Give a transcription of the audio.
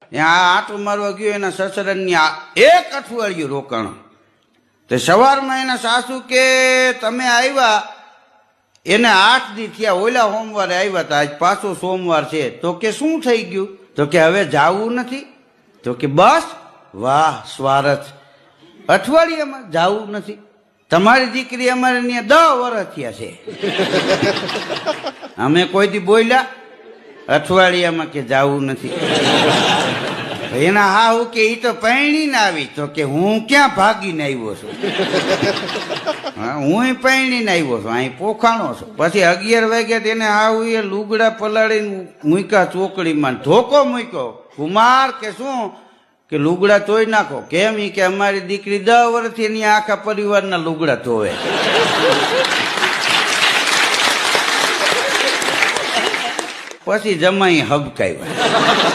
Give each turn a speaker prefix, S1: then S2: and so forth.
S1: ત્યાં આંટો મારવા ગયો એના સસરાની એક અઠવાડિયું રોકાણ. તે સવારમાં એના સાસુ કે તમે આવ્યા એને 8 દી થયા, ઓલા સોમવારે આવ્યા હતા, આજ પાછો સોમવાર છે. તો કે શું થઈ ગયું? તો કે હવે જાવું નથી. તો કે બસ વાહ સ્વાર્થ, અઠવાડિયામાં જાવું નથી? તમારી દીકરી અમારે ત્યાં 10 વર્ષ થયા છે. અમે કોઈ દી બોલ્યા અઠવાડિયામાં કે જાવું નથી? એના હાહુ કે ઈ તો પૈણીને આવી. તો કે હું ક્યાં ભાગીને આવ્યો છું? હું પૈણીને આવ્યો છું, અહીં પોખાણો છું. પછી 11 વાગ્યા તેને હાહુ એ લુગડા પલાળીને મૂક્યા ચોકડીમાં, ધોકો મૂક્યો. કુમાર કે શું? કે લુગડા ધોઈ નાખો. કેમ? ઈ કે અમારી દીકરી 10 વર્ષથી એની આખા પરિવારના લુગડા ધોવે. પછી જમાઈ હબકાવ્યા.